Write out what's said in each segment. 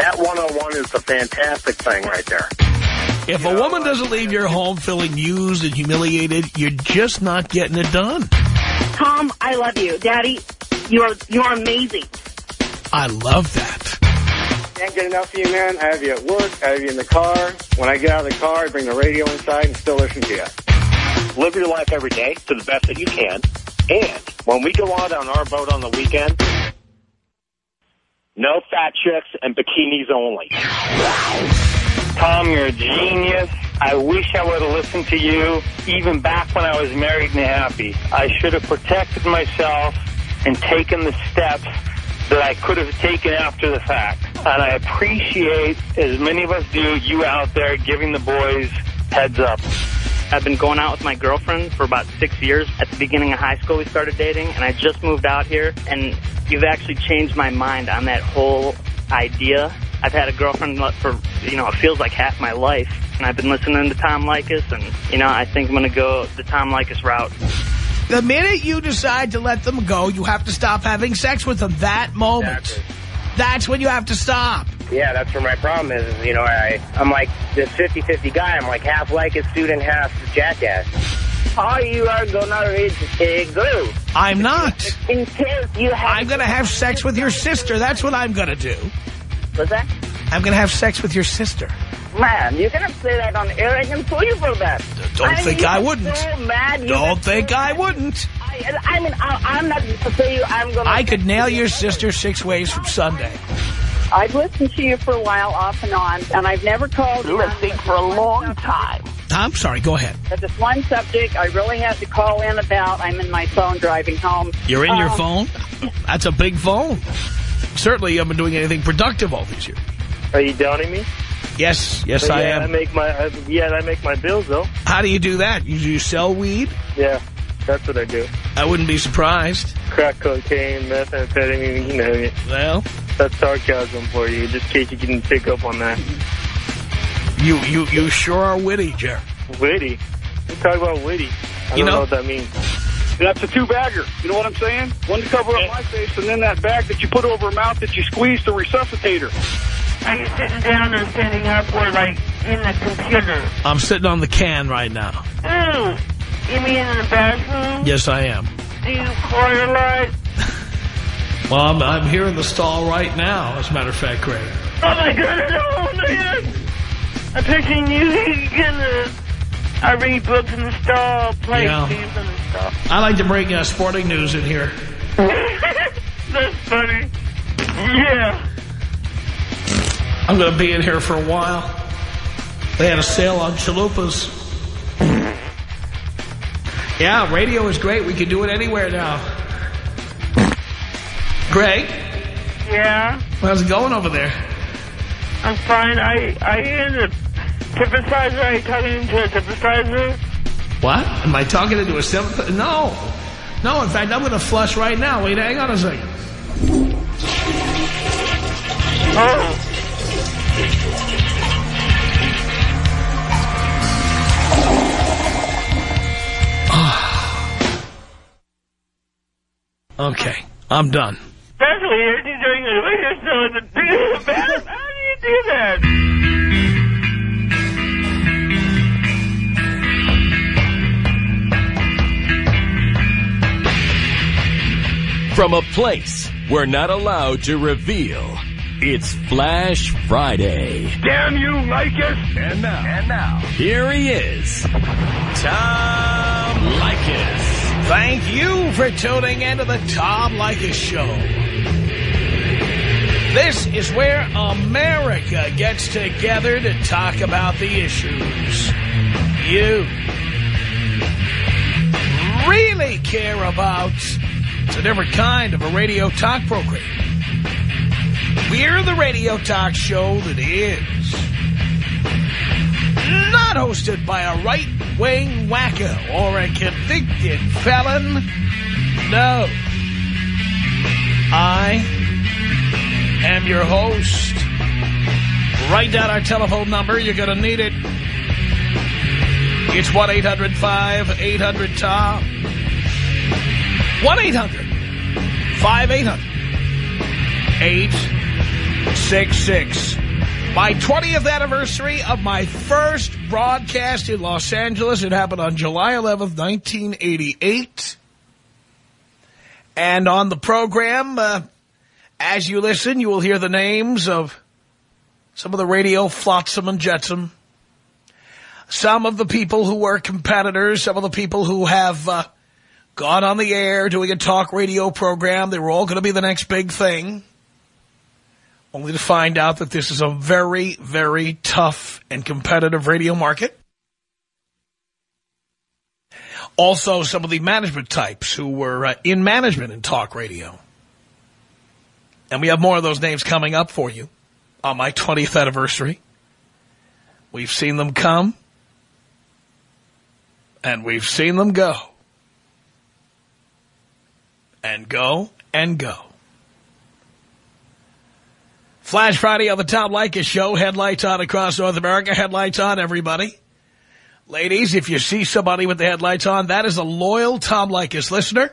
That one-on-one is a fantastic thing right there. If a woman doesn't leave your home feeling used and humiliated, you're just not getting it done. Tom, I love you. Daddy, you're amazing. I love that. Can't get enough of you, man. I have you at work. I have you in the car. When I get out of the car, I bring the radio inside and still listen to you. Live your life every day to the best that you can. And when we go out on our boat on the weekend, no fat chicks and bikinis only. Tom, you're a genius. I wish I would have listened to you even back when I was married and happy. I should have protected myself and taken the steps that I could have taken after the fact. And I appreciate, as many of us do, you out there giving the boys heads up. I've been going out with my girlfriend for about 6 years. At the beginning of high school, we started dating, and I just moved out here. And you've actually changed my mind on that whole idea. I've had a girlfriend for, it feels like half my life. And I've been listening to Tom Leykis, and, I think I'm going to go the Tom Leykis route. The minute you decide to let them go, you have to stop having sex with them. That moment. Exactly. That's when you have to stop. Yeah, that's where my problem is. I'm like this 50-50 guy. I'm like half Leykis student, half jackass. How you are gonna reach go? I'm not. Until you have... I'm going to have sex with your sister. That's what I'm going to do. What's that? I'm going to have sex with your sister. Man, you cannot say that on air. I can sue you for that. Don't think I wouldn't. So mad. Don't think I wouldn't. I'm not to say you. I'm going to... I could nail your sister 6 ways from Sunday. I've listened to you for a while, off and on, and I've never called you. Listening for a long time. I'm sorry, go ahead. But this one subject I really had to call in about. I'm in my phone driving home. You're in your phone? That's a big phone. Certainly you haven't been doing anything productive all these years. Are you downing me? Yes, I am. I make my bills, though. How do you do that? You sell weed? Yeah, that's what I do. I wouldn't be surprised. Crack cocaine, methamphetamine, you know. Well, that's sarcasm for you, just in case you didn't pick up on that. You sure are witty, Jer. Witty? You talk about witty. I don't know what that means. That's a two-bagger. You know what I'm saying? One to cover up my face, and then that bag that you put over her mouth that you squeeze to resuscitate her. Are you sitting down or standing up or, like, in the computer? I'm sitting on the can right now. You mean in the bathroom? Yes, I am. Do you pour a lot? Well, I'm here in the stall right now, as a matter of fact, Craig. Oh, my God, no, man. I'm picturing you gonna... I read books in the stall, play games in the stall. I like to bring sporting news in here. That's funny. Yeah. I'm going to be in here for a while. They had a sale on chalupas. Yeah, radio is great. We can do it anywhere now. Greg? Yeah? How's it going over there? I'm fine. I hear the sympathizer. Are you talking to a sympathizer? What? Am I talking into a sympathizer? No. No, in fact, I'm going to flush right now. Wait, hang on a second. Oh. Okay, I'm done. That's weird. You're doing it with yourself. How do you do that? From a place we're not allowed to reveal, it's Flash Friday. Damn you, Leykis! And now, here he is, Tom Leykis. Thank you for tuning into the Tom Leykis Show. This is where America gets together to talk about the issues you really care about. It's a different kind of a radio talk program. We're the radio talk show that is not hosted by a right-wing wacko or a convicted felon. No. I am your host. Write down our telephone number. You're going to need it. It's 1-800-5800-TOM. 1-800-5800-866. 866. My 20th anniversary of my first broadcast in Los Angeles. It happened on July 11th, 1988. And on the program, as you listen, you will hear the names of some of the radio flotsam and jetsam. Some of the people who were competitors, some of the people who have gone on the air doing a talk radio program. They were all going to be the next big thing. Only to find out that this is a very, very tough and competitive radio market. Also, some of the management types who were in management in talk radio. And we have more of those names coming up for you on my 20th anniversary. We've seen them come, and we've seen them go. And go, and go. Flash Friday on the Tom Leykis Show. Headlights on across North America. Headlights on, everybody. Ladies, if you see somebody with the headlights on, that is a loyal Tom Leykis listener.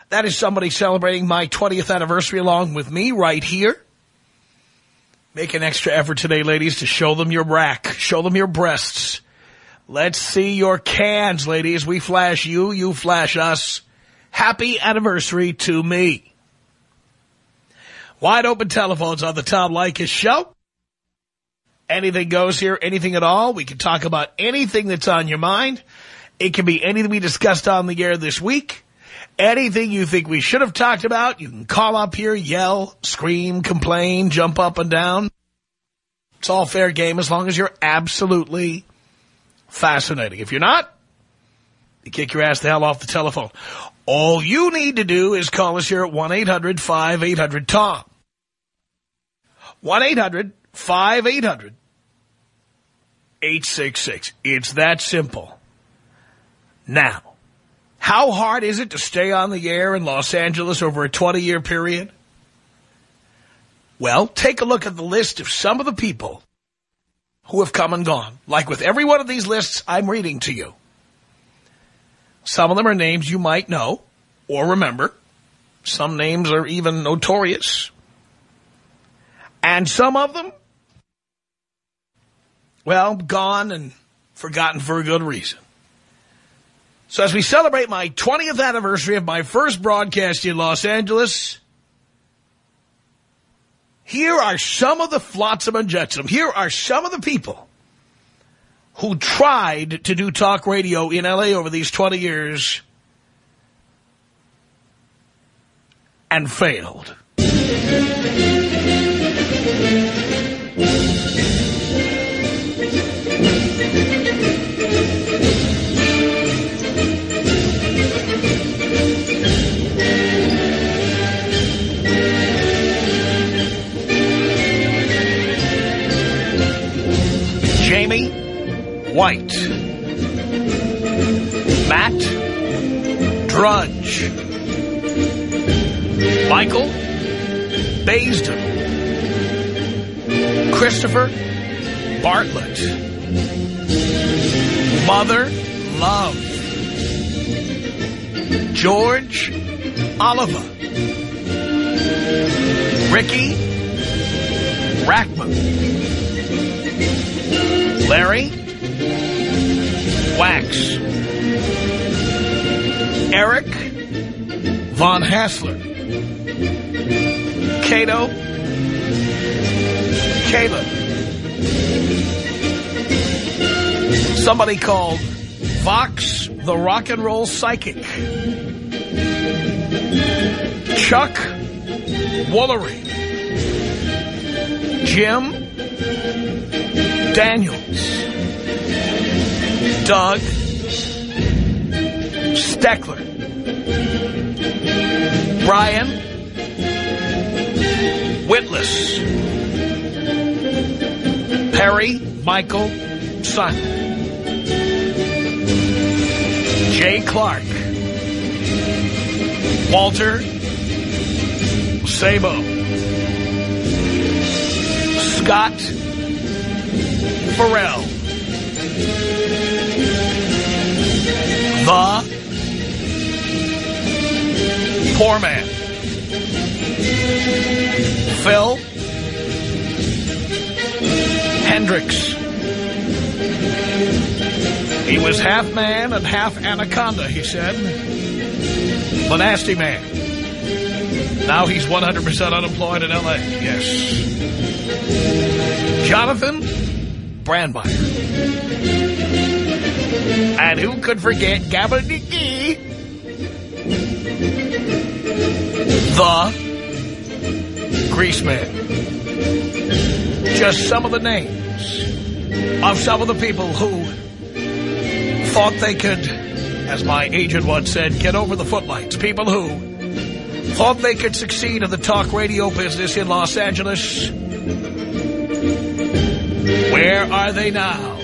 That is somebody celebrating my 20th anniversary along with me right here. Make an extra effort today, ladies, to show them your rack. Show them your breasts. Let's see your cans, ladies. We flash you, you flash us. Happy anniversary to me. Wide open telephones on the Tom Leykis Show. Anything goes here, anything at all. We can talk about anything that's on your mind. It can be anything we discussed on the air this week. Anything you think we should have talked about, you can call up here, yell, scream, complain, jump up and down. It's all fair game as long as you're absolutely fascinating. If you're not, you kick your ass the hell off the telephone. All you need to do is call us here at 1-800-5800-TOM. 1-800-5800-866. It's that simple. Now, how hard is it to stay on the air in Los Angeles over a 20-year period? Well, take a look at the list of some of the people who have come and gone. Like with every one of these lists I'm reading to you. Some of them are names you might know or remember. Some names are even notorious. And some of them, well, gone and forgotten for a good reason. So as we celebrate my 20th anniversary of my first broadcast in Los Angeles, here are some of the flotsam and jetsam. Here are some of the people who tried to do talk radio in L.A. over these 20 years and failed. Jamie White, Matt Drudge, Michael Baisden, Christopher Bartlett, Mother Love, George Oliver, Ricky Rackman, Larry Wax, Eric Von Hassler, Cato, Caleb, somebody called Vox the Rock and Roll Psychic, Chuck Woolery, Jim Daniels, Doug Steckler, Brian Whitless, Perry Michael Simon, Jay Clark, Walter Sabo, Scott Farrell, the Poor Man, Phil Hendrix. He was half man and half anaconda, he said. The nasty man. Now he's 100% unemployed in L.A. Yes. Jonathan Brandmeier. And who could forget Gabardini? The Grease Man. Just some of the names of some of the people who thought they could, as my agent once said, get over the footlights. People who thought they could succeed in the talk radio business in Los Angeles. Where are they now?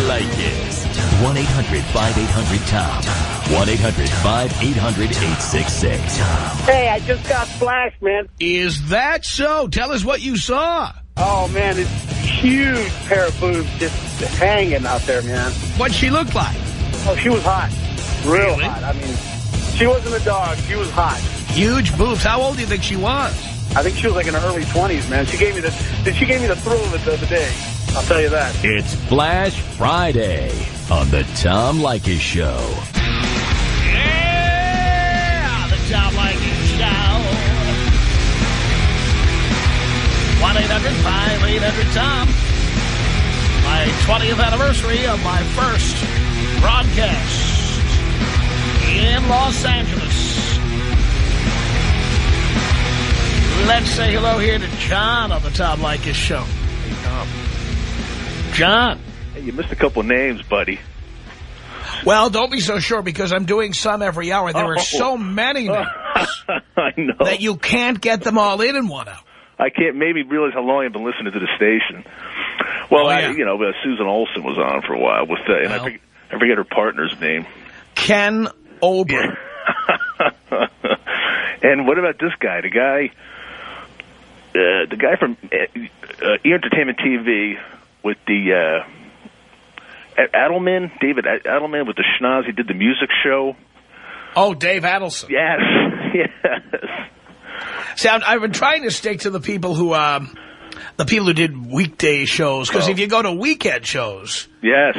Leykis. 1-800-5800-TOM. 1-800-5800-866. Hey, I just got flashed, man. Is that so? Tell us what you saw. Oh, man, it's a huge pair of boobs just hanging out there, man. What'd she look like? Oh, she was hot. Real Really? hot. I mean, she wasn't a dog. She was hot. Huge boobs. How old do you think she was? I think she was like in her early 20s, man. She gave me the thrill of it the other day. I'll tell you that. It's Flash Friday on the Tom Leykis Show. Yeah, the Tom Leykis Show. 1-800-5800-TOM. My 20th anniversary of my first broadcast in Los Angeles. Let's say hello here to John on the Tom Leykis Show. Hey, Tom. John. Hey, you missed a couple names, buddy. Well, don't be so sure, because I'm doing some every hour. There are so many names I know. that you can't get them all in 1 hour. I can't maybe realize how long I've been listening to the station. Well, yeah. Susan Olsen was on for a while with and I forget her partner's name. Ken Ober. And what about this guy? The guy from Entertainment TV with the Adelman, David Adelman with the schnoz. He did the music show. Oh, Dave Adelson. Yes, yes. See, I've been trying to stick to the people who did weekday shows, because if you go to weekend shows, yes,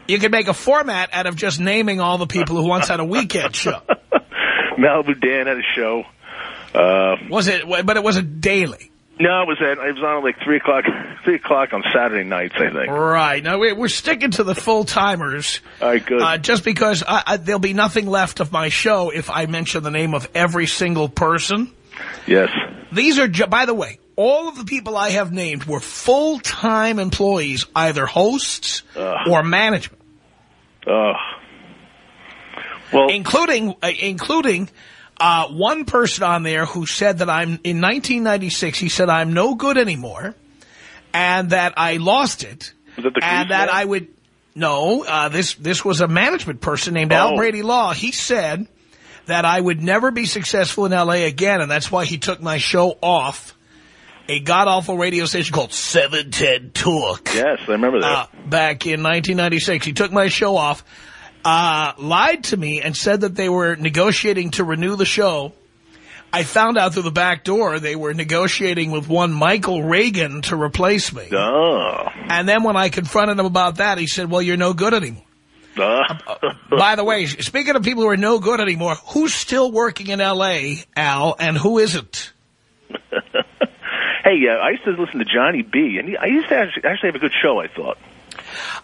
you can make a format out of just naming all the people who once had a weekend show. Malibu Dan had a show. Was it? But it wasn't daily. No, it was on at like 3 o'clock on Saturday nights, I think. Right. Now, we're sticking to the full-timers. All right, good. Just because there'll be nothing left of my show if I mention the name of every single person. Yes. These are, by the way, all of the people I have named were full-time employees, either hosts or management. Well, including one person on there who said that in 1996, he said I'm no good anymore, and that I lost it, was that the and that I would, this was a management person named Al Brady Law. He said that I would never be successful in L.A. again, and that's why he took my show off a god-awful radio station called 710 Talk. Yes, I remember that. Back in 1996. He took my show off. Lied to me and said that they were negotiating to renew the show. I found out through the back door they were negotiating with one Michael Reagan to replace me. Oh. And then when I confronted him about that, he said, well, you're no good anymore. By the way, speaking of people who are no good anymore, who's still working in L.A., Al, and who isn't? Hey, I used to listen to Johnny B., and I used to actually have a good show, I thought.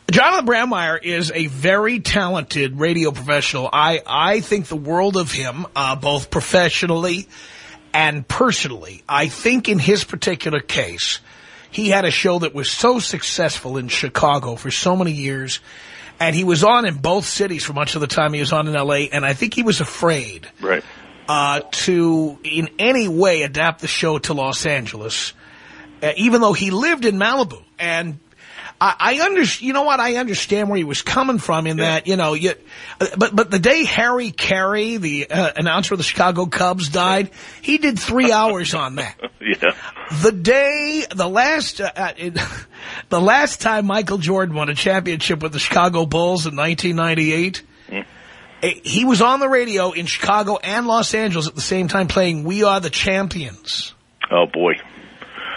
Jonathan Brandmeier is a very talented radio professional. I think the world of him, both professionally and personally. I think in his particular case, he had a show that was so successful in Chicago for so many years, and he was on in both cities for much of the time he was on in L.A., and I think he was afraid to in any way adapt the show to Los Angeles, even though he lived in Malibu. And I understand. You know what? I understand where he was coming from in that, you know, but the day Harry Carey, the announcer of the Chicago Cubs, died, he did 3 hours on that. Yeah. The last time Michael Jordan won a championship with the Chicago Bulls in 1998, he was on the radio in Chicago and Los Angeles at the same time playing "We Are the Champions." Oh boy.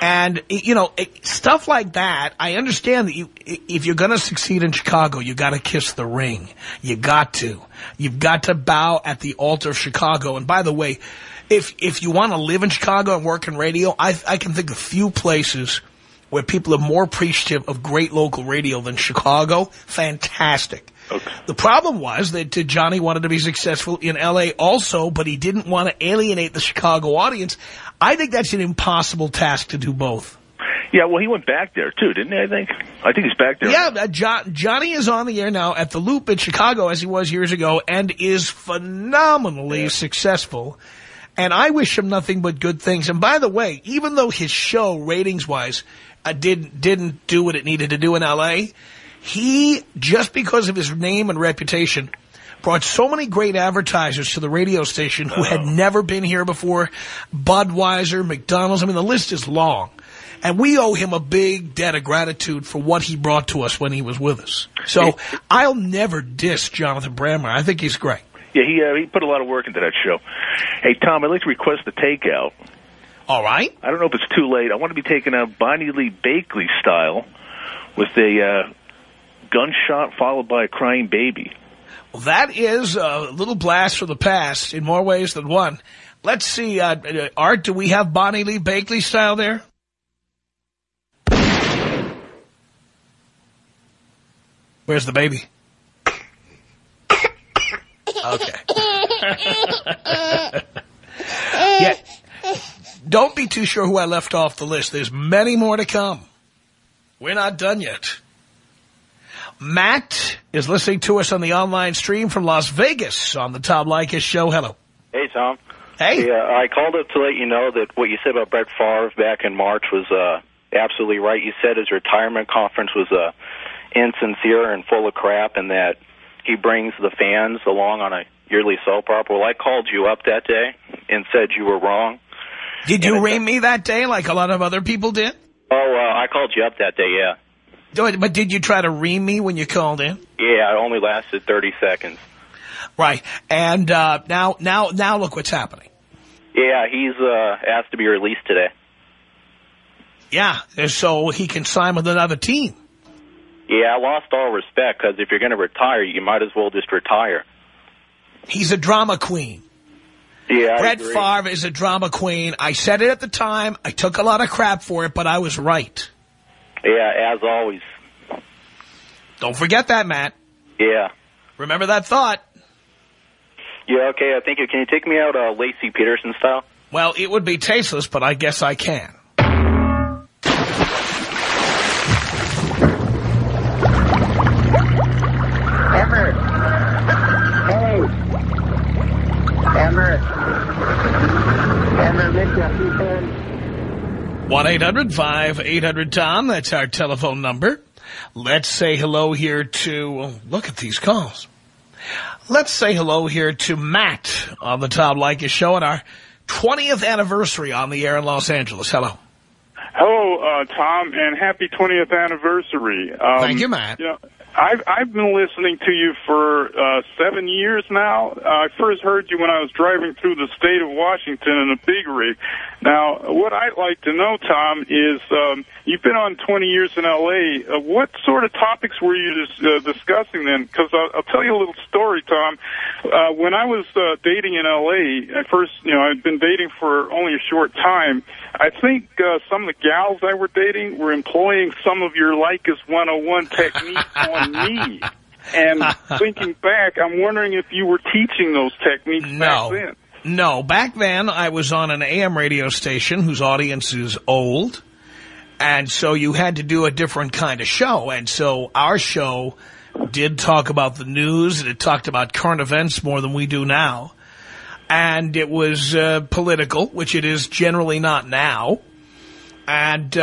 And, you know, stuff like that, I understand that if you're going to succeed in Chicago, you got to kiss the ring. You got to. You've got to bow at the altar of Chicago. And by the way, if you want to live in Chicago and work in radio, I can think of few places where people are more appreciative of great local radio than Chicago. Fantastic. Okay. The problem was that Johnny wanted to be successful in L.A. also, but he didn't want to alienate the Chicago audience. I think that's an impossible task to do both. Yeah, well, he went back there, too, didn't he, I think? I think he's back there. Yeah, Johnny is on the air now at the Loop in Chicago, as he was years ago, and is phenomenally successful. And I wish him nothing but good things. And by the way, even though his show, ratings-wise, didn't do what it needed to do in L.A., he, just because of his name and reputation, brought so many great advertisers to the radio station who had never been here before. Budweiser, McDonald's, I mean, the list is long. And we owe him a big debt of gratitude for what he brought to us when he was with us. So I'll never diss Jonathan Brandmeier. I think he's great. Yeah, he put a lot of work into that show. Hey, Tom, I'd like to request a takeout. All right. I don't know if it's too late. I want to be taken out Bonnie Lee Bakley style with a gunshot followed by a crying baby. Well, that is a little blast from the past in more ways than one. Let's see, Art, do we have Bonnie Lee Bakley style there? Where's the baby? Okay. Yeah. Don't be too sure who I left off the list. There's many more to come. We're not done yet. Matt is listening to us on the online stream from Las Vegas on the Tom Leykis Show. Hello. Hey, Tom. Hey. Yeah, I called up to let you know that what you said about Brett Favre back in March was absolutely right. You said his retirement conference was insincere and full of crap, and that he brings the fans along on a yearly soap opera. Well, I called you up that day and said you were wrong. Did you ream me that day like a lot of other people did? Oh, I called you up that day, yeah. But did you try to ream me when you called in? Yeah, it only lasted 30 seconds. Right. And now look what's happening. Yeah, he's asked to be released today. Yeah, so he can sign with another team. Yeah, I lost all respect, because if you're going to retire, you might as well just retire. He's a drama queen. Yeah, Brett Favre is a drama queen. I said it at the time. I took a lot of crap for it, but I was right. Yeah, as always. Don't forget that, Matt. Yeah. Remember that thought. Yeah, okay, I think can you take me out Lacey Peterson style? Well, it would be tasteless, but I guess I can. Emmer. Hey. Emmer. Emmer, Mitchell, 1-800-5800-TOM. That's our telephone number. Let's say hello here to... look at these calls. Let's say hello here to Matt on the Tom Leykis Show on our 20th anniversary on the air in Los Angeles. Hello. Hello, Tom, and happy 20th anniversary. Thank you, Matt. You know, I've been listening to you for 7 years now. I first heard you when I was driving through the state of Washington in a big rig. Now, what I'd like to know, Tom, is you've been on 20 years in L.A. What sort of topics were you discussing then? Because I'll tell you a little story, Tom. When I was dating in L.A., at first, I'd been dating for only a short time. I think some of the gals I were dating were employing some of your Leykis 101 techniques on me. And thinking back, I'm wondering if you were teaching those techniques back then. No, back then I was on an AM radio station whose audience is old, and so you had to do a different kind of show. And so our show did talk about the news, and it talked about current events more than we do now. And it was political, which it is generally not now. And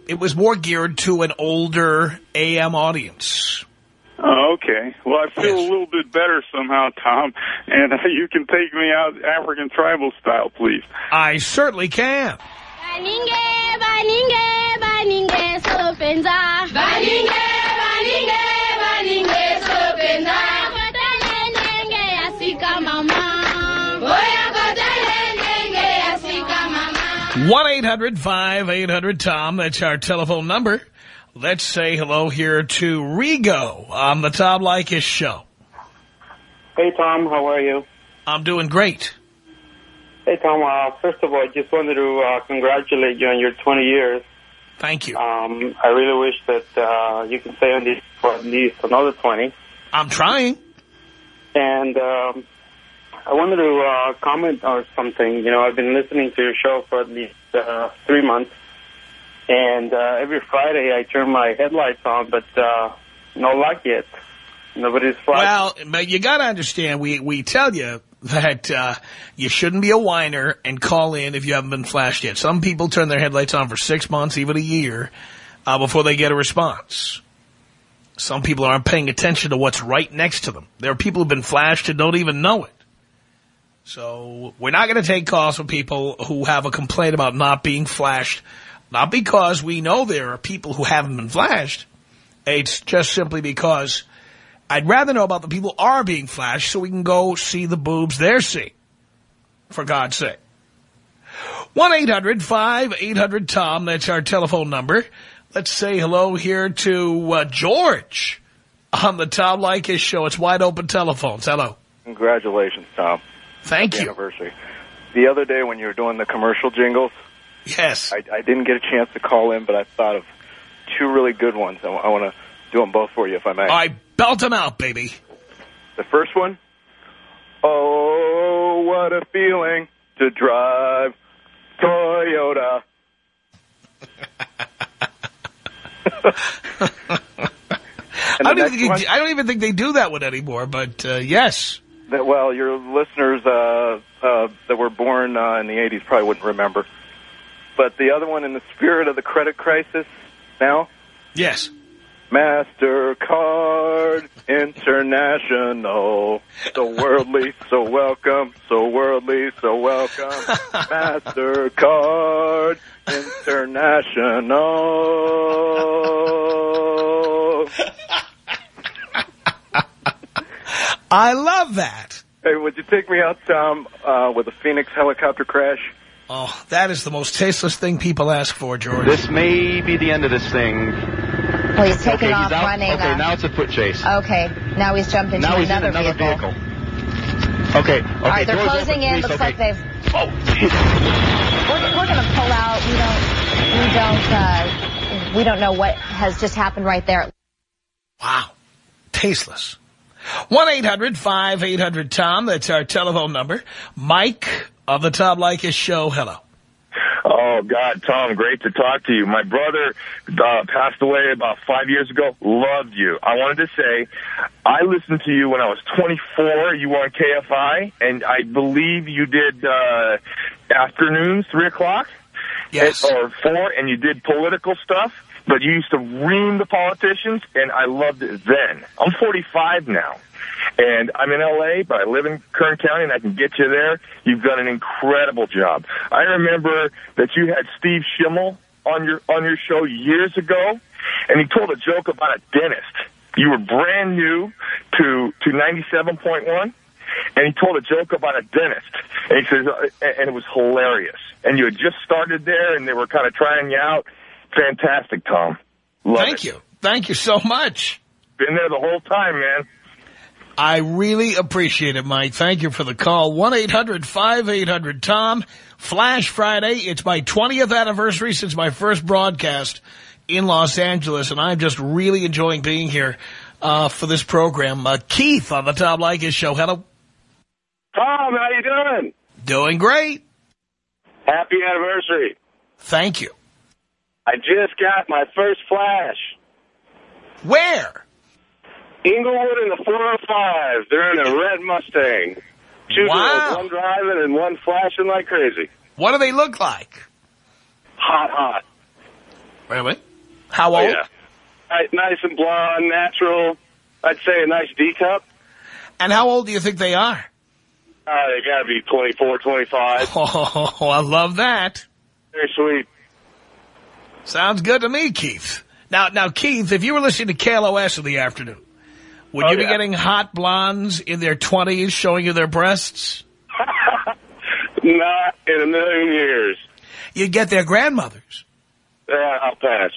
it was more geared to an older AM audience. Oh, okay. Well, I feel a little bit better somehow, Tom. And you can take me out African tribal style, please. I certainly can. One 1-800-5800-TOM. That's our telephone number. Let's say hello here to Rigo on the Tom Leykis Show. Hey, Tom. How are you? I'm doing great. Hey, Tom. First of all, I just wanted to congratulate you on your 20 years. Thank you. I really wish that you could stay on this for at least another 20. I'm trying. And I wanted to comment on something. You know, I've been listening to your show for at least 3 months. And every Friday I turn my headlights on, but no luck yet. Nobody's flashing. Well, but you got to understand, we tell you that you shouldn't be a whiner and call in if you haven't been flashed yet. Some people turn their headlights on for 6 months, even a year, before they get a response. Some people aren't paying attention to what's right next to them. There are people who've been flashed and don't even know it. So we're not going to take calls from people who have a complaint about not being flashed. Not because we know there are people who haven't been flashed. It's just simply because I'd rather know about the people who are being flashed so we can go see the boobs they're seeing. For God's sake. 1-800-5800-TOM. That's our telephone number. Let's say hello here to George on the Tom Leykis Show. It's wide open telephones. Hello. Congratulations, Tom. Thank you. Anniversary. The other day when you were doing the commercial jingles, yes, I didn't get a chance to call in, but I thought of two really good ones. I want to do them both for you, if I may. I belt them out, baby. The first one, oh, what a feeling to drive Toyota. I don't even think they do that one anymore, but yes. Well, your listeners that were born in the 80s probably wouldn't remember. But the other one, in the spirit of the credit crisis now? Yes. MasterCard International. So worldly, so welcome. So worldly, so welcome. MasterCard International. I love that. Hey, would you take me out, Tom, with a Phoenix helicopter crash? Oh, that is the most tasteless thing people ask for, George. This may be the end of this thing. Well, he's taking off running. Okay, now it's a foot chase. Okay, now he's jumped into another vehicle. Okay. All right, they're closing in. Looks like they've... Oh, We're going to pull out. We don't know what has just happened right there. Wow. Tasteless. 1-800-5800-TOM. That's our telephone number. Mike of the Tom Leykis Show. Hello. Oh, God, Tom, great to talk to you. My brother passed away about 5 years ago. Loved you. I wanted to say, I listened to you when I was 24. You were on KFI, and I believe you did afternoons, 3 o'clock? Yes. Or 4, and you did political stuff. But you used to ream the politicians, and I loved it then. I'm 45 now, and I'm in L.A., but I live in Kern County, and I can get you there. You've done an incredible job. I remember that you had Steve Schimmel on your show years ago, and he told a joke about a dentist. You were brand new to 97.1, and he told a joke about a dentist, and he says, and it was hilarious. And you had just started there, and they were kind of trying you out. Fantastic, Tom. Thank you. Thank you so much. Been there the whole time, man. I really appreciate it, Mike. Thank you for the call. 1-800-5800-TOM. Flash Friday. It's my 20th anniversary since my first broadcast in Los Angeles, and I'm just really enjoying being here for this program. Keith on the Tom Leykis Show. Hello. Tom, how you doing? Doing great. Happy anniversary. Thank you. I just got my first flash. Where? Inglewood in the 405. They're in a red Mustang. Two girls, one driving and one flashing like crazy. What do they look like? Hot, hot. Really? How old? Oh, yeah. Nice and blonde, natural. I'd say a nice D cup. And how old do you think they are? They got to be 24, 25. Oh, I love that. Very sweet. Sounds good to me, Keith. Now, Keith, if you were listening to KLOS in the afternoon, would you be getting hot blondes in their 20s showing you their breasts? Not in a million years. You'd get their grandmothers. I'll pass.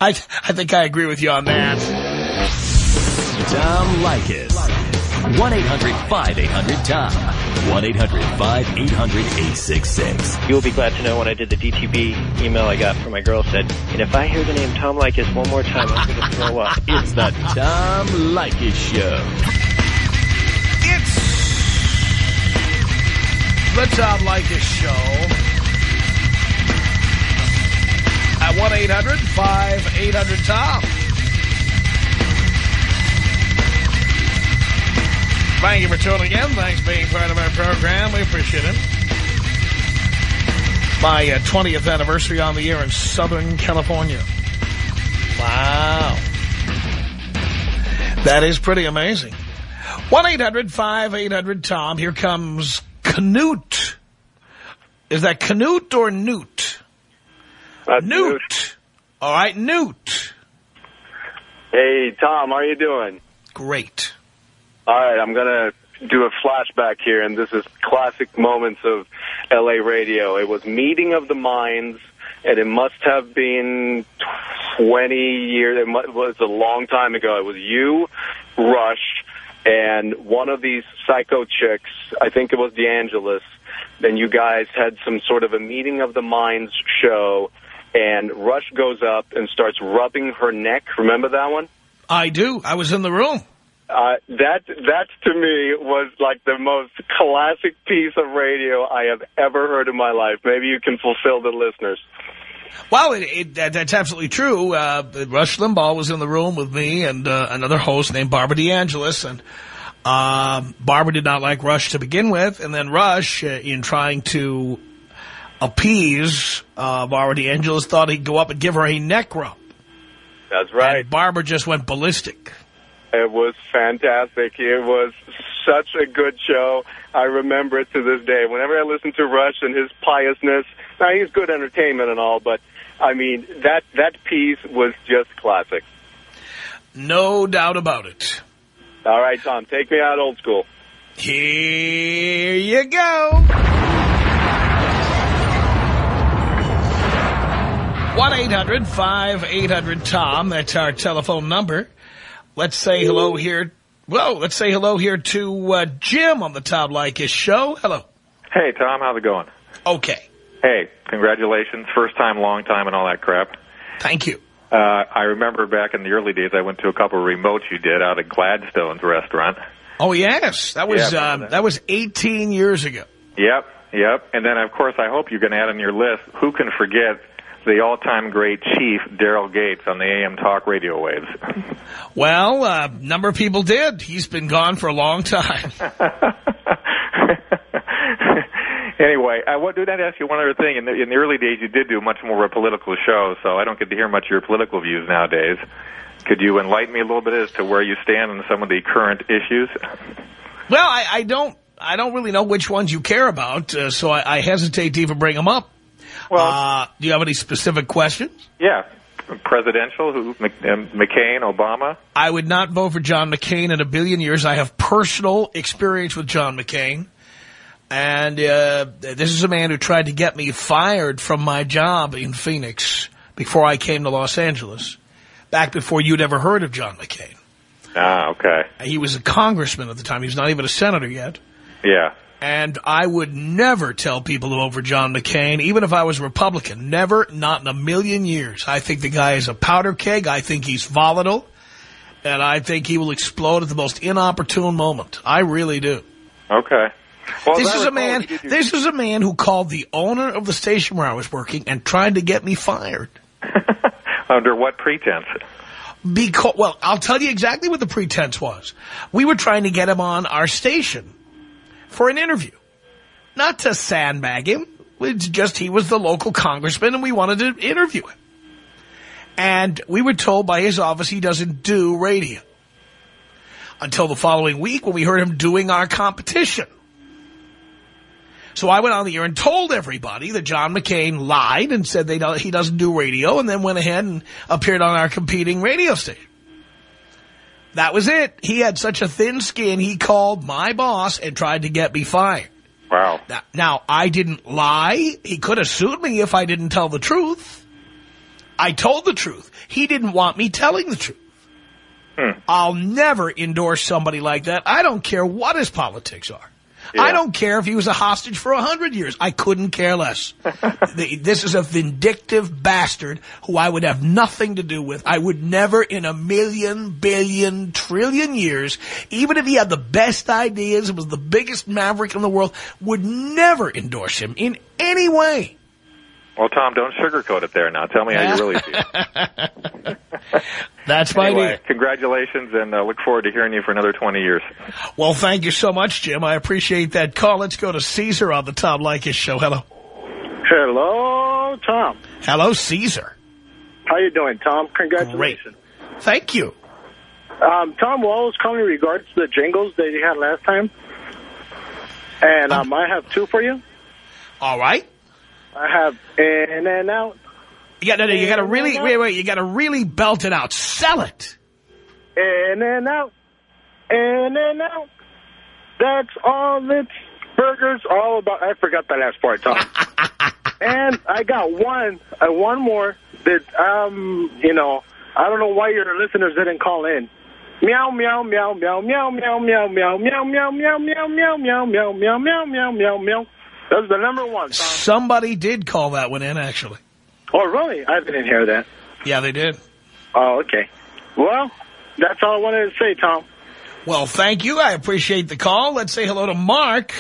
I think I agree with you on that. Tom Leykis. 1-800-5800-TOM. 1-800-5800-866. You'll be glad to know when I did the DTB email I got from my girl said, and if I hear the name Tom Leykis one more time, I'm going to throw up. It's the Tom Leykis Show. It's the Tom Leykis Show. At 1-800-5800-TOM. Thank you for tuning in. Thanks for being part of our program. We appreciate it. My 20th anniversary on the air in Southern California. Wow. That is pretty amazing. 1-800-5800-TOM. Here comes Knut. Is that Knut or Newt? Newt. All right, Newt. Hey, Tom, how are you doing? Great. All right, I'm going to do a flashback here, and this is classic moments of L.A. radio. It was Meeting of the Minds, and it must have been 20 years. It was a long time ago. It was you, Rush, and one of these psycho chicks, I think it was DeAngelis, then you guys had some sort of a Meeting of the Minds show, and Rush goes up and starts rubbing her neck. Remember that one? I do. I was in the room. That to me was like the most classic piece of radio I have ever heard in my life. Maybe you can fulfill the listeners. Well, that's absolutely true. Rush Limbaugh was in the room with me and another host named Barbara DeAngelis, and Barbara did not like Rush to begin with, and then Rush, in trying to appease Barbara DeAngelis, thought he'd go up and give her a neck rub. That's right. And Barbara just went ballistic. It was fantastic. It was such a good show. I remember it to this day. Whenever I listen to Rush and his piousness, now he's good entertainment and all, but I mean, that piece was just classic. No doubt about it. All right, Tom, take me out old school. Here you go. 1-800-5800-TOM. That's our telephone number. Let's say hello here. Well, let's say hello here to Jim on the Tom Leykis Show. Hello. Hey, Tom. How's it going? Okay. Hey, congratulations. First time, long time, and all that crap. Thank you. I remember back in the early days, I went to a couple of remotes you did out at Gladstone's restaurant. Oh, yes. That was that was 18 years ago. Yep. And then, of course, I hope you can add on your list, who can forget the all-time great Chief Daryl Gates on the AM talk radio waves? Well, a number of people did. He's been gone for a long time. Anyway, I did ask you one other thing. In the early days, you did do much more of a political show, so I don't get to hear much of your political views nowadays. Could you enlighten me a little bit as to where you stand on some of the current issues? Well, I don't really know which ones you care about, so I hesitate to even bring them up. Well, do you have any specific questions? Yeah. Presidential, McCain, Obama? I would not vote for John McCain in a billion years. I have personal experience with John McCain. And this is a man who tried to get me fired from my job in Phoenix before I came to Los Angeles, back before you'd ever heard of John McCain. Ah, okay. He was a congressman at the time. He was not even a senator yet. Yeah. And I would never tell people to vote for John McCain, even if I was a Republican. Never, not in a million years. I think the guy is a powder keg. I think he's volatile. And I think he will explode at the most inopportune moment. I really do. Okay. Well, this is a man who called the owner of the station where I was working and tried to get me fired. Under what pretense? Well, I'll tell you exactly what the pretense was. We were trying to get him on our station for an interview. Not to sandbag him, It's just he was the local congressman, and we wanted to interview him. And we were told by his office he doesn't do radio. Until the following week when we heard him doing our competition. So I went on the air and told everybody that John McCain lied and said he doesn't do radio, and then went ahead and appeared on our competing radio station. That was it. He had such a thin skin, he called my boss and tried to get me fired. Wow. Now, I didn't lie. He could have sued me if I didn't tell the truth. I told the truth. He didn't want me telling the truth. I'll never endorse somebody like that. I don't care what his politics are. Yeah. I don't care if he was a hostage for 100 years. I couldn't care less. This is a vindictive bastard who I would have nothing to do with. I would never in a million, billion, trillion years, even if he had the best ideas, was the biggest maverick in the world, would never endorse him in any way. Well, Tom, don't sugarcoat it there now. Tell me how you really feel. That's my deal. Congratulations, and look forward to hearing you for another 20 years. Well, thank you so much, Jim. I appreciate that call. Let's go to Caesar on the Tom Leykis show. Hello. Hello, Tom. Hello, Caesar. How you doing, Tom? Congratulations. Great. Thank you. Tom, well, I was calling in regards to the jingles that you had last time. And I have two for you. All right. I have in and out. Yeah, no, you got to really, wait, you got to really belt it out. Sell it. In and out. In and out. That's all it's burgers all about. I forgot the last part, Tom. And I got one more that, I don't know why your listeners didn't call in. Meow, meow, meow, meow, meow, meow, meow, meow, meow, meow, meow, meow, meow, meow, meow, meow, meow, meow, meow, meow. That's the number one, Tom. Somebody did call that one in, actually. Oh, really? I didn't hear that. Yeah, they did. Oh, okay. Well, that's all I wanted to say, Tom. Well, thank you. I appreciate the call. Let's say hello to Mark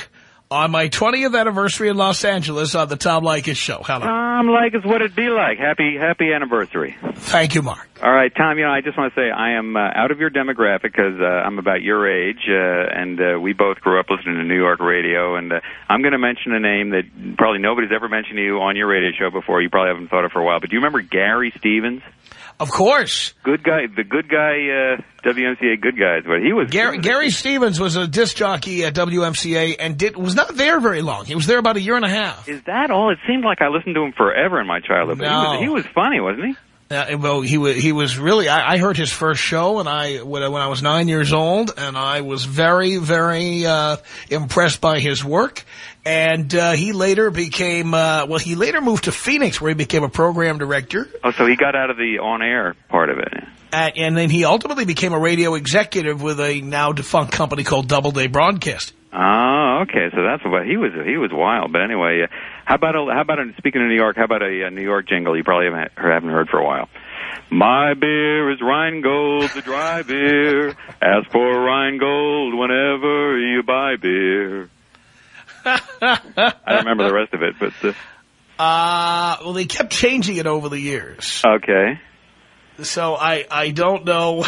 on my 20th anniversary in Los Angeles on the Tom Leykis show. Hello. Tom Leykis, what it be like? Happy anniversary. Thank you, Mark. All right, Tom, I just want to say I am out of your demographic because I'm about your age, and we both grew up listening to New York radio, and I'm going to mention a name that probably nobody's ever mentioned to you on your radio show before. You probably haven't thought of for a while, but do you remember Gary Stevens? Of course. Good guy, the good guy, WMCA good guys, but he was... Gary Stevens was a disc jockey at WMCA and was not there very long. He was there about a year and a half. Is that all? It seemed like I listened to him forever in my childhood. No. But he was funny, wasn't he? Well, he was really. I heard his first show, and when I was 9 years old, and I was very, very impressed by his work. And he later became. He later moved to Phoenix, where he became a program director. Oh, so he got out of the on-air part of it. And then he ultimately became a radio executive with a now defunct company called Doubleday Broadcasting. Oh, okay. So that's what he was wild. But anyway, how about speaking of New York? How about a New York jingle you probably haven't heard for a while? My beer is Rheingold, the dry beer. Ask for Rheingold whenever you buy beer. I don't remember the rest of it, but well, they kept changing it over the years. Okay. So I don't know.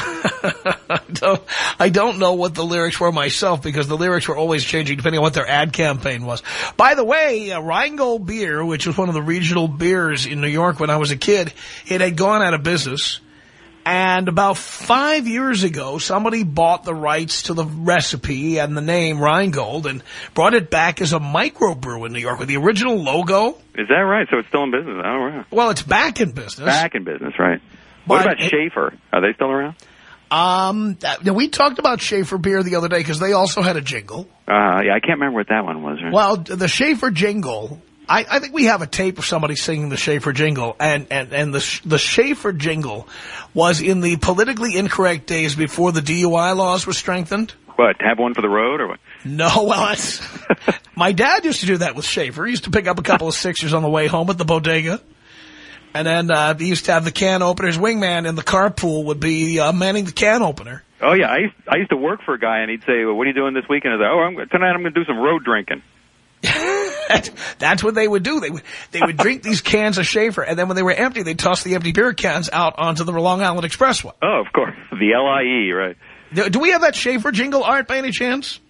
I don't know what the lyrics were myself, because the lyrics were always changing depending on what their ad campaign was. By the way, Rheingold beer, which was one of the regional beers in New York when I was a kid, it had gone out of business. And about 5 years ago, somebody bought the rights to the recipe and the name Rheingold and brought it back as a microbrew in New York with the original logo. Is that right? So it's still in business? Oh, right. Well, it's back in business. Back in business, right. What about Schaefer? Are they still around? We talked about Schaefer beer the other day because they also had a jingle. Yeah, I can't remember what that one was. Right? Well, the Schaefer jingle, I think we have a tape of somebody singing the Schaefer jingle, and the Schaefer jingle was in the politically incorrect days before the DUI laws were strengthened. What, have one for the road or what? No, well, my dad used to do that with Schaefer. He used to pick up a couple of Sixers on the way home at the bodega. And then he used to have the can opener. His wingman in the carpool would be manning the can opener. Oh, yeah. I used to work for a guy, and he'd say, well, what are you doing this weekend? I'd say, tonight I'm going to do some road drinking. That's what they would do. They would drink these cans of Schaefer, and then when they were empty, they'd toss the empty beer cans out onto the Long Island Expressway. Oh, of course. The LIE, right. Do we have that Schaefer jingle, Art, by any chance?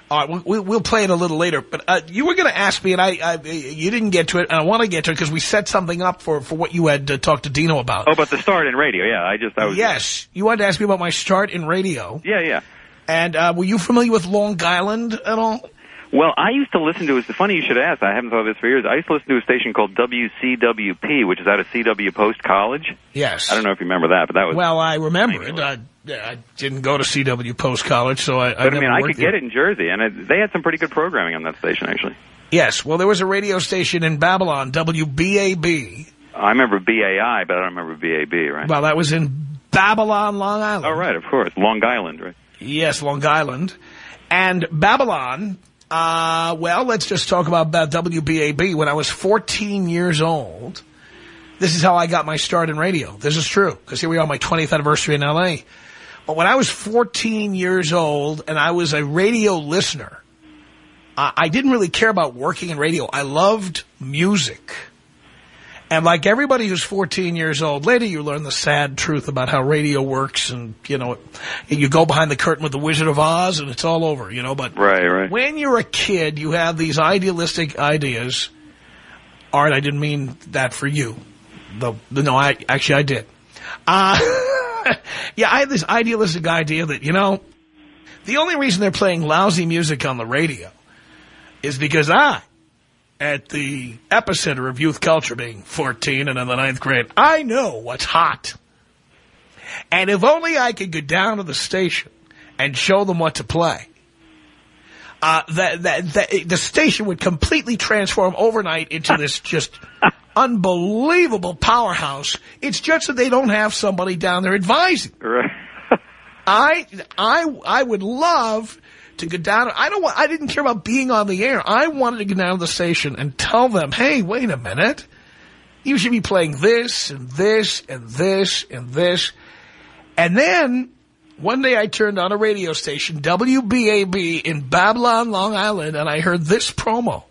All right, we'll play it a little later. But you were going to ask me, and you didn't get to it, and I want to get to it because we set something up for what you had talked to Dino about. Oh, about the start in radio, yeah. Yes, you wanted to ask me about my start in radio. Yeah. And were you familiar with Long Island at all? Well, I used to listen to, it's funny you should ask, I haven't thought of this for years, I used to listen to a station called WCWP, which is out of C.W. Post College. Yes. I don't know if you remember that, but that was... Well, I remember it. I didn't go to C.W. Post College, so I could get it in Jersey, and they had some pretty good programming on that station, actually. Yes, well, there was a radio station in Babylon, WBAB. I remember BAI, but I don't remember BAB, right? Well, that was in Babylon, Long Island. Oh, right, of course. Long Island, right? Yes, Long Island. And Babylon... well, let's just talk about WBAB. When I was 14 years old, this is how I got my start in radio. This is true, because here we are on my 20th anniversary in L.A. But when I was 14 years old and I was a radio listener, I didn't really care about working in radio. I loved music. And like everybody who's 14 years old, later you learn the sad truth about how radio works, and, you know, you go behind the curtain with the Wizard of Oz and it's all over, you know. But right. When you're a kid, you have these idealistic ideas. Art, I didn't mean that for you. No, I did. Yeah, I had this idealistic idea that, you know, the only reason they're playing lousy music on the radio is because at the epicenter of youth culture, being 14 and in the 9th grade, I know what's hot. And if only I could go down to the station and show them what to play, the station would completely transform overnight into this just unbelievable powerhouse. It's just that they don't have somebody down there advising. Right. I would love to go down. I didn't care about being on the air. I wanted to go down to the station and tell them, hey, wait a minute. You should be playing this and this and this and this. And then one day I turned on a radio station, WBAB in Babylon, Long Island, and I heard this promo.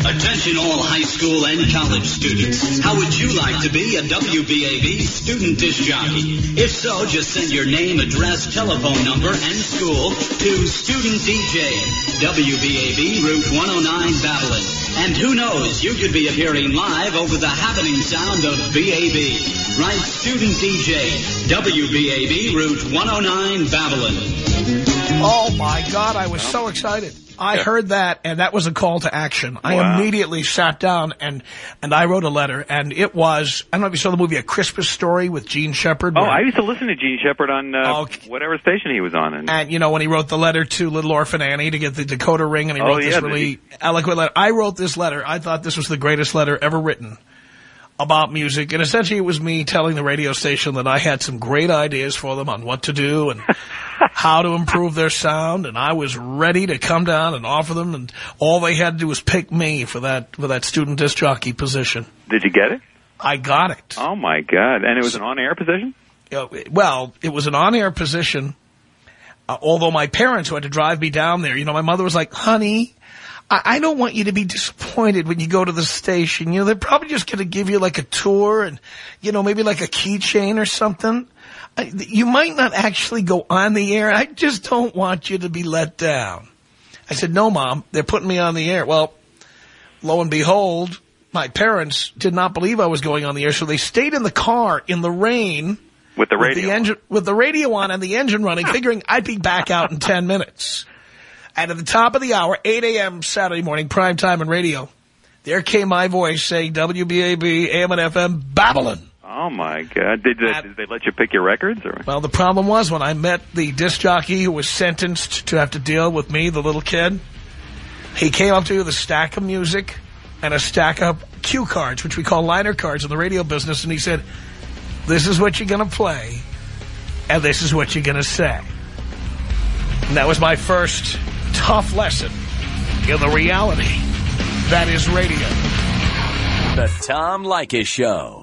Attention all high school and college students. How would you like to be a WBAB student disc jockey? If so, just send your name, address, telephone number, and school to Student DJ, WBAB Route 109 Babylon. And who knows, you could be appearing live over the happening sound of BAB. Right, Student DJ, WBAB Route 109 Babylon. Oh, my God, I was so excited. I heard that, and that was a call to action. Wow. I immediately sat down, and I wrote a letter, and it was, I don't know if you saw the movie A Christmas Story with Gene Shepard. Oh, I used to listen to Gene Shepard on whatever station he was on. And, you know, when he wrote the letter to Little Orphan Annie to get the Dakota ring, and he wrote this really eloquent letter. I wrote this letter. I thought this was the greatest letter ever written about music, and essentially it was me telling the radio station that I had some great ideas for them on what to do and how to improve their sound, and I was ready to come down and offer them, and all they had to do was pick me for that student disc jockey position. Did you get it? I got it. Oh, my God. And it was an on-air position? Well, it was an on-air position, although my parents who had to drive me down there, you know, my mother was like, honey, I don't want you to be disappointed when you go to the station. You know, they're probably just going to give you like a tour and, you know, maybe like a keychain or something. You might not actually go on the air. I just don't want you to be let down. I said, no, Mom, they're putting me on the air. Well, lo and behold, my parents did not believe I was going on the air, so they stayed in the car in the rain with the radio with the radio on and the engine running, figuring I'd be back out in 10 minutes. And at the top of the hour, 8 a.m. Saturday morning, prime time and radio, there came my voice saying WBAB, AM and FM, Babylon. Oh, my God. Did they let you pick your records? Or? Well, the problem was when I met the disc jockey who was sentenced to have to deal with me, the little kid, he came up to me with a stack of music and a stack of cue cards, which we call liner cards in the radio business, and he said, this is what you're going to play, and this is what you're going to say. And that was my first tough lesson in the reality that is radio. The Tom Leykis Show.